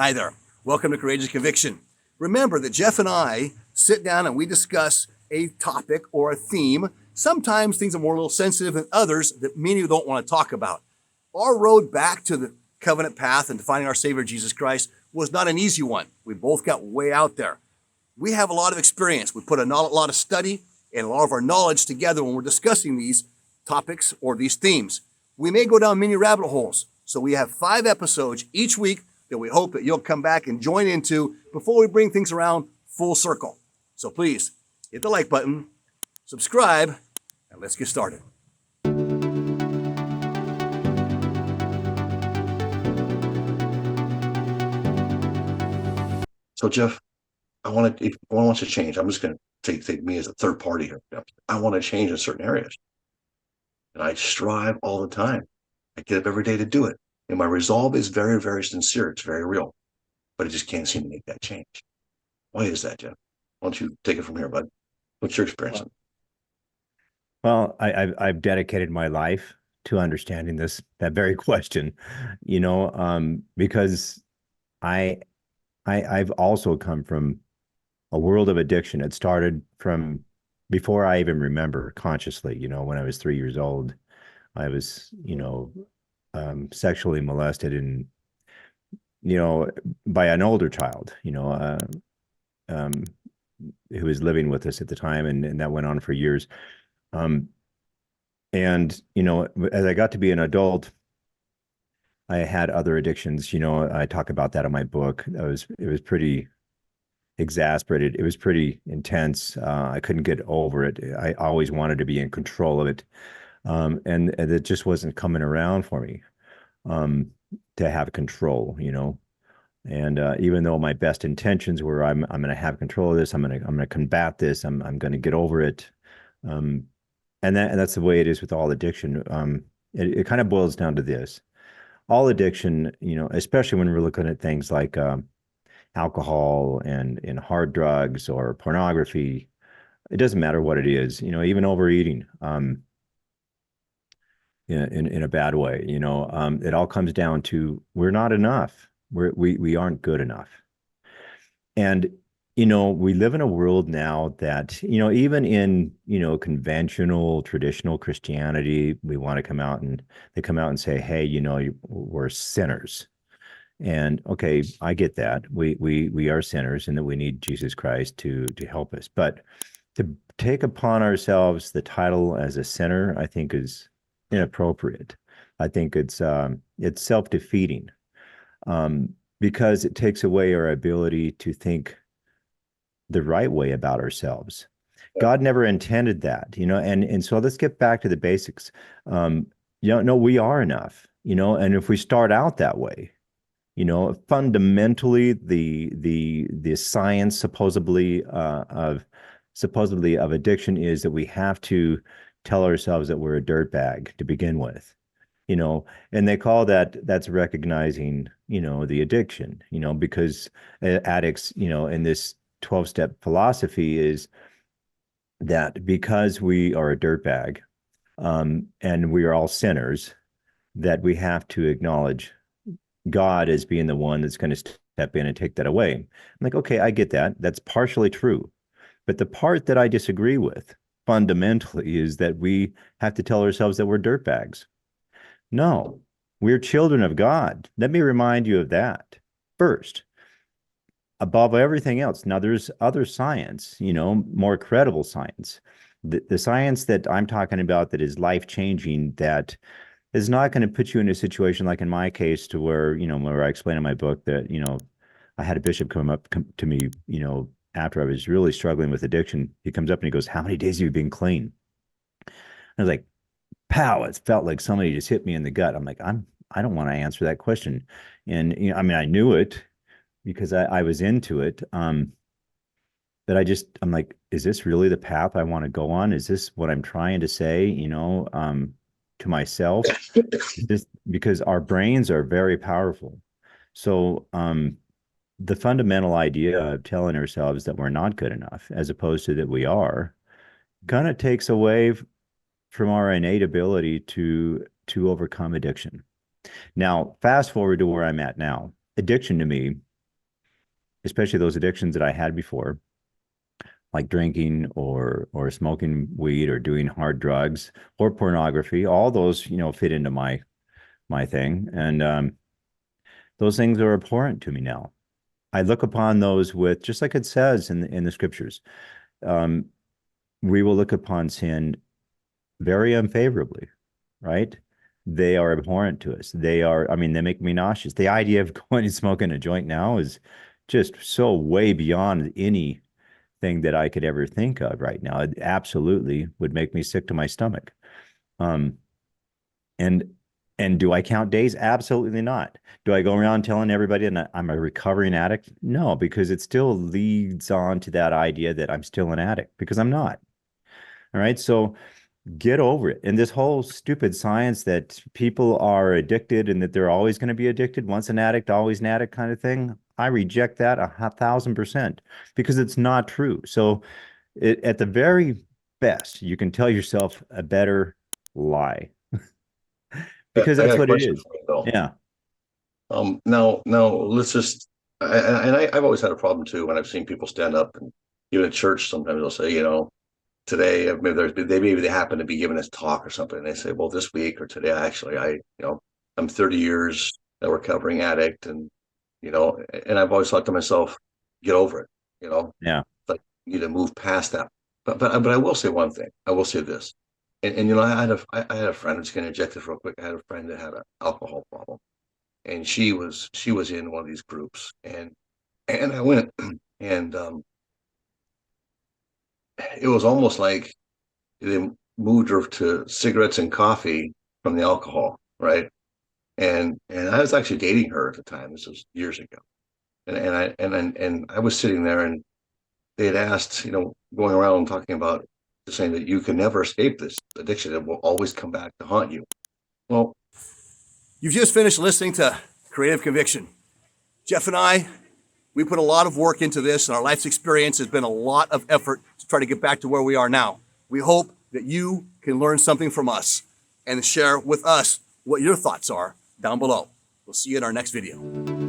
Hi there. Welcome to Courageous Conviction. Remember that Jeff and I sit down and we discuss a topic or a theme. Sometimes things are more a little sensitive than others that many of you don't want to talk about. Our road back to the covenant path and to finding our Savior Jesus Christ was not an easy one. We both got way out there. We have a lot of experience. We put a lot of study and a lot of our knowledge together when we're discussing these topics or these themes. We may go down many rabbit holes. So we have 5 episodes each week that we hope that you'll come back and join into before we bring things around full circle. So please hit the like button, subscribe, and let's get started. So Jeff, I want to change. I'm just going to take me as a third party here. I want to change in certain areas, and I strive all the time. I get up every day to do it, and my resolve is very, very sincere. It's very real, but I just can't seem to make that change. Why is that, Jeff? Why don't you take it from here, bud? What's your experience? Well, I've dedicated my life to understanding that very question, because I've also come from a world of addiction. It started from before I even remember consciously. When I was 3 years old, I was, sexually molested and, by an older child, who was living with us at the time, and that went on for years. And as I got to be an adult, I had other addictions. I talk about that in my book. It was pretty exasperated. It was pretty intense. I couldn't get over it. I always wanted to be in control of it. And it just wasn't coming around for me, to have control, And even though my best intentions were, I'm going to have control of this, I'm going to combat this, I'm going to get over it, and that's the way it is with all addiction. It kind of boils down to this: all addiction, especially when we're looking at things like alcohol and hard drugs or pornography. It doesn't matter what it is, even overeating, in a bad way. It all comes down to we're not enough. We aren't good enough. And, we live in a world now that, even in, conventional, traditional Christianity, we want to come out and say, hey, we're sinners. And okay, I get that. We are sinners and that we need Jesus Christ to help us. But to take upon ourselves the title as a sinner, I think is inappropriate. I think it's self-defeating, because it takes away our ability to think the right way about ourselves. God never intended that, and so let's get back to the basics. No, we are enough, and if we start out that way, fundamentally the science supposedly of addiction is that we have to tell ourselves that we're a dirtbag to begin with, and they call that's recognizing, the addiction, because addicts, in this 12-step philosophy is that because we are a dirtbag, and we are all sinners, that we have to acknowledge God as being the one that's going to step in and take that away. I'm like, okay, I get that. That's partially true. But the part that I disagree with fundamentally is that we have to tell ourselves that we're dirtbags. No, we're children of God. Let me remind you of that first, above everything else. Now, there's other science, more credible science. The science that I'm talking about that is life-changing, that is not going to put you in a situation like in my case to where, where I explain in my book that, I had a bishop come to me, after I was really struggling with addiction. He comes up and he goes, "How many days have you been clean?" I was like, pow, it felt like somebody just hit me in the gut. I'm like, I don't want to answer that question. And, I knew it because I was into it. But I'm like, is this really the path I want to go on? Is this what I'm trying to say, to myself? Because our brains are very powerful. So, the fundamental idea of telling ourselves that we're not good enough, as opposed to that we are, kind of takes away from our innate ability to overcome addiction. Now, fast forward to where I'm at now. Addiction to me especially those addictions that I had before, like drinking or smoking weed or doing hard drugs or pornography. All those, fit into my thing, and those things are abhorrent to me now. I look upon those with, just like it says in the scriptures, um, we will look upon sin very unfavorably, right? They are abhorrent to us. They make me nauseous. The idea of going and smoking a joint now is just so way beyond anything that I could ever think of right now. It absolutely would make me sick to my stomach. Um, and and do I count days? Absolutely not. Do I go around telling everybody that I'm a recovering addict? No, because it still leads on to that idea that I'm still an addict, because I'm not. All right. So get over it. And this whole stupid science that people are addicted and that they're always going to be addicted, once an addict, always an addict kind of thing, I reject that 1,000% because it's not true. So at the very best, you can tell yourself a better lie because I that's got a what it question is. for you, though. Yeah. Now let's just. I've always had a problem too when I've seen people stand up and even at church. Sometimes they'll say, today maybe they happen to be giving this talk or something. And they say, well, this week or today, actually, I'm 30 years a recovering addict, and I've always thought to myself, get over it. Yeah. Like you need to move past that. But I will say one thing. I will say this, and I had a friend. I'm just going to inject this real quick. I had a friend that had an alcohol problem, and she was in one of these groups, and I went, and it was almost like they moved her to cigarettes and coffee from the alcohol, right? And I was actually dating her at the time. This was years ago, and I was sitting there, and they had asked, going around talking about saying that you can never escape this addiction; it will always come back to haunt you. Well, You've just finished listening to Creative Conviction. Jeff and I, we put a lot of work into this, and our life's experience has been a lot of effort to try to get back to where we are now. We hope that you can learn something from us and share with us what your thoughts are down below. We'll see you in our next video.